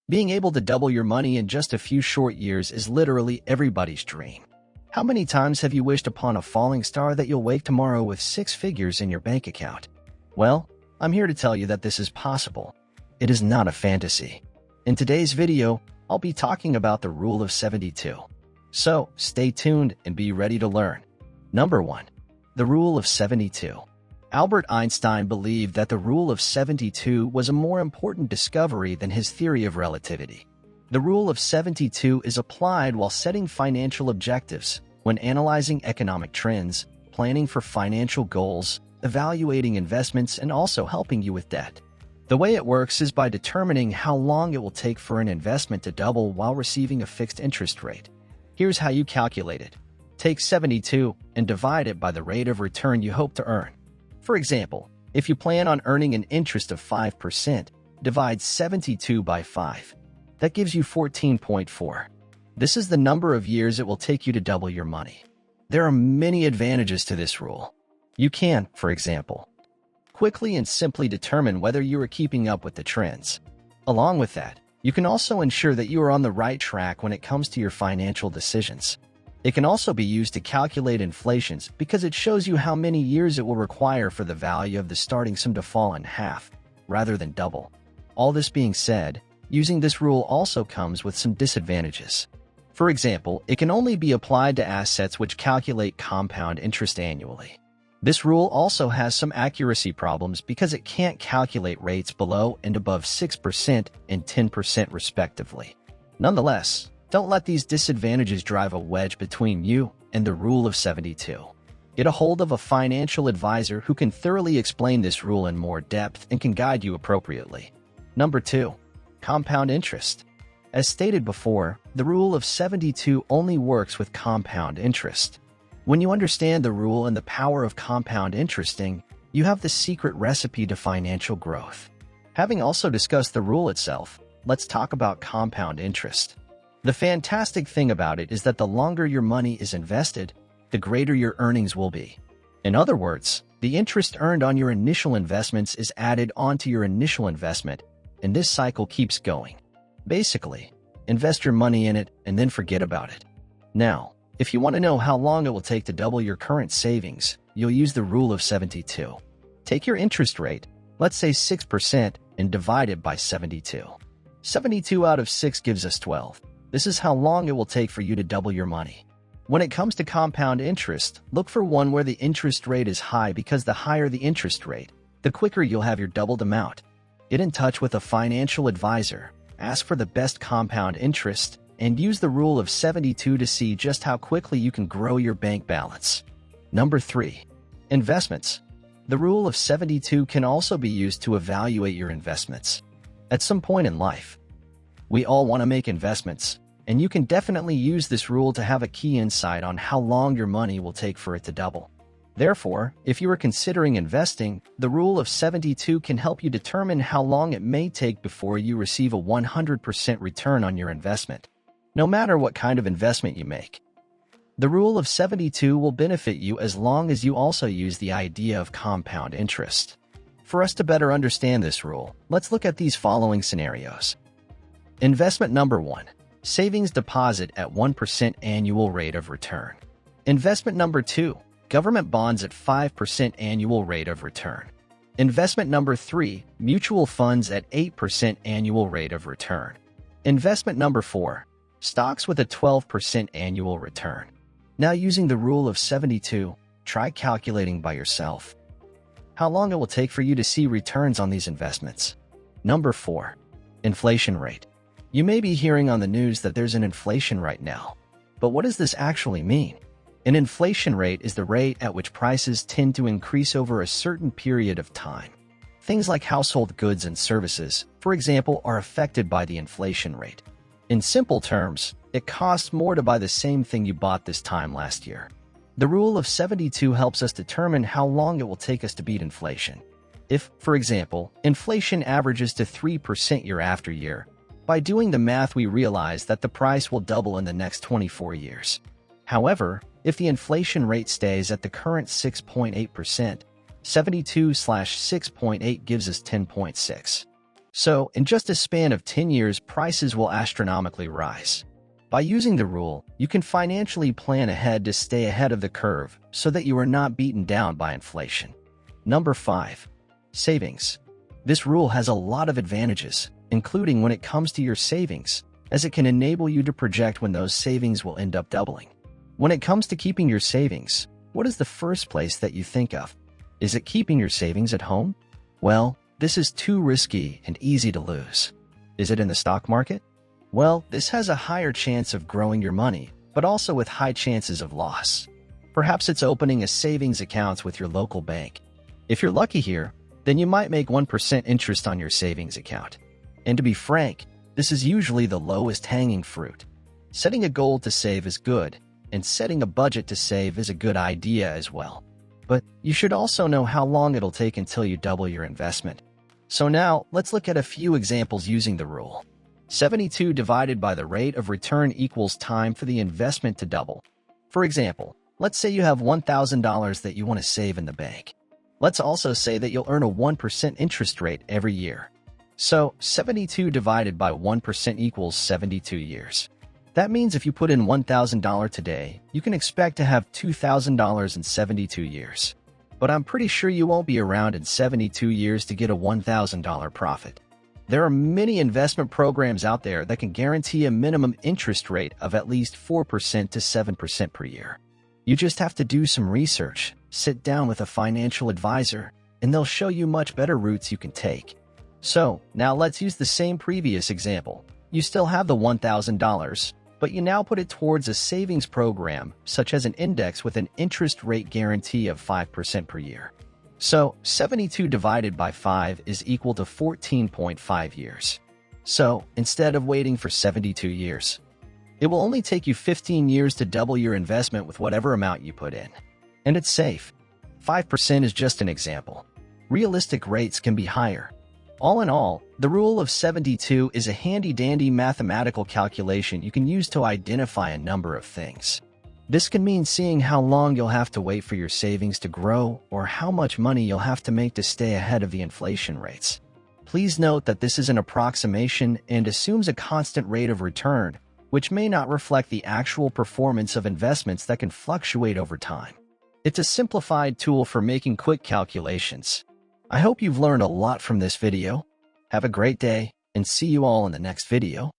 Being able to double your money in just a few short years is literally everybody's dream. How many times have you wished upon a falling star that you'll wake tomorrow with six figures in your bank account? Well, I'm here to tell you that this is possible. It is not a fantasy. In today's video, I'll be talking about the Rule of 72. So, stay tuned and be ready to learn. Number 1. The Rule of 72. Albert Einstein believed that the Rule of 72 was a more important discovery than his theory of relativity. The Rule of 72 is applied while setting financial objectives, when analyzing economic trends, planning for financial goals, evaluating investments, and also helping you with debt. The way it works is by determining how long it will take for an investment to double while receiving a fixed interest rate. Here's how you calculate it. Take 72 and divide it by the rate of return you hope to earn. For example, if you plan on earning an interest of 5%, divide 72 by 5. That gives you 14.4. This is the number of years it will take you to double your money. There are many advantages to this rule. You can, for example, quickly and simply determine whether you are keeping up with the trends. Along with that, you can also ensure that you are on the right track when it comes to your financial decisions. It can also be used to calculate inflation because it shows you how many years it will require for the value of the starting sum to fall in half, rather than double. All this being said, using this rule also comes with some disadvantages. For example, it can only be applied to assets which calculate compound interest annually. This rule also has some accuracy problems because it can't calculate rates below and above 6% and 10% respectively. Nonetheless, don't let these disadvantages drive a wedge between you and the Rule of 72. Get a hold of a financial advisor who can thoroughly explain this rule in more depth and can guide you appropriately. Number 2. Compound interest. As stated before, the Rule of 72 only works with compound interest. When you understand the rule and the power of compound interesting, you have the secret recipe to financial growth. Having also discussed the rule itself, let's talk about compound interest. The fantastic thing about it is that the longer your money is invested, the greater your earnings will be. In other words, the interest earned on your initial investments is added onto your initial investment, and this cycle keeps going. Basically, invest your money in it and then forget about it. Now, if you want to know how long it will take to double your current savings, you'll use the Rule of 72. Take your interest rate, let's say 6%, and divide it by 72. 72 out of 6 gives us 12. This is how long it will take for you to double your money. When it comes to compound interest, look for one where the interest rate is high because the higher the interest rate, the quicker you'll have your doubled amount. Get in touch with a financial advisor, ask for the best compound interest, and use the Rule of 72 to see just how quickly you can grow your bank balance. Number 3. Investments. The Rule of 72 can also be used to evaluate your investments. At some point in life, we all want to make investments, and you can definitely use this rule to have a key insight on how long your money will take for it to double. Therefore, if you are considering investing, the Rule of 72 can help you determine how long it may take before you receive a 100% return on your investment, no matter what kind of investment you make. The Rule of 72 will benefit you as long as you also use the idea of compound interest. For us to better understand this rule, let's look at these following scenarios. Investment number 1. Savings deposit at 1% annual rate of return. Investment number 2. Government bonds at 5% annual rate of return. Investment number 3. Mutual funds at 8% annual rate of return. Investment number 4. Stocks with a 12% annual return. Now, using the Rule of 72, try calculating by yourself how long it will take for you to see returns on these investments. Number 4. Inflation rate. You may be hearing on the news that there's an inflation right now. But what does this actually mean? An inflation rate is the rate at which prices tend to increase over a certain period of time. Things like household goods and services, for example, are affected by the inflation rate. In simple terms, it costs more to buy the same thing you bought this time last year. The Rule of 72 helps us determine how long it will take us to beat inflation. If, for example, inflation averages to 3% year after year, by doing the math we realize that the price will double in the next 24 years. However, if the inflation rate stays at the current 6.8%, 72/6.8 gives us 10.6. So, in just a span of 10 years, prices will astronomically rise. By using the rule, you can financially plan ahead to stay ahead of the curve so that you are not beaten down by inflation. Number 5. Savings. This rule has a lot of advantages, including when it comes to your savings, as it can enable you to project when those savings will end up doubling. When it comes to keeping your savings, what is the first place that you think of? Is it keeping your savings at home? Well, this is too risky and easy to lose. Is it in the stock market? Well, this has a higher chance of growing your money, but also with high chances of loss. Perhaps it's opening a savings account with your local bank. If you're lucky here, then you might make 1% interest on your savings account. And to be frank, this is usually the lowest hanging fruit. Setting a goal to save is good, and setting a budget to save is a good idea as well. But you should also know how long it'll take until you double your investment. So now, let's look at a few examples using the rule. 72 divided by the rate of return equals time for the investment to double. For example, let's say you have $1,000 that you want to save in the bank. Let's also say that you'll earn a 1% interest rate every year. So, 72 divided by 1% equals 72 years. That means if you put in $1,000 today, you can expect to have $2,000 in 72 years. But I'm pretty sure you won't be around in 72 years to get a $1,000 profit. There are many investment programs out there that can guarantee a minimum interest rate of at least 4% to 7% per year. You just have to do some research, sit down with a financial advisor, and they'll show you much better routes you can take. So, now let's use the same previous example. You still have the $1,000, but you now put it towards a savings program, such as an index with an interest rate guarantee of 5% per year. So, 72 divided by 5 is equal to 14.5 years. So, instead of waiting for 72 years, it will only take you 15 years to double your investment with whatever amount you put in. And it's safe. 5% is just an example. Realistic rates can be higher. All in all, the rule of 72 is a handy-dandy mathematical calculation you can use to identify a number of things. This can mean seeing how long you'll have to wait for your savings to grow or how much money you'll have to make to stay ahead of the inflation rates. Please note that this is an approximation and assumes a constant rate of return, which may not reflect the actual performance of investments that can fluctuate over time. It's a simplified tool for making quick calculations. I hope you've learned a lot from this video. Have a great day, and see you all in the next video.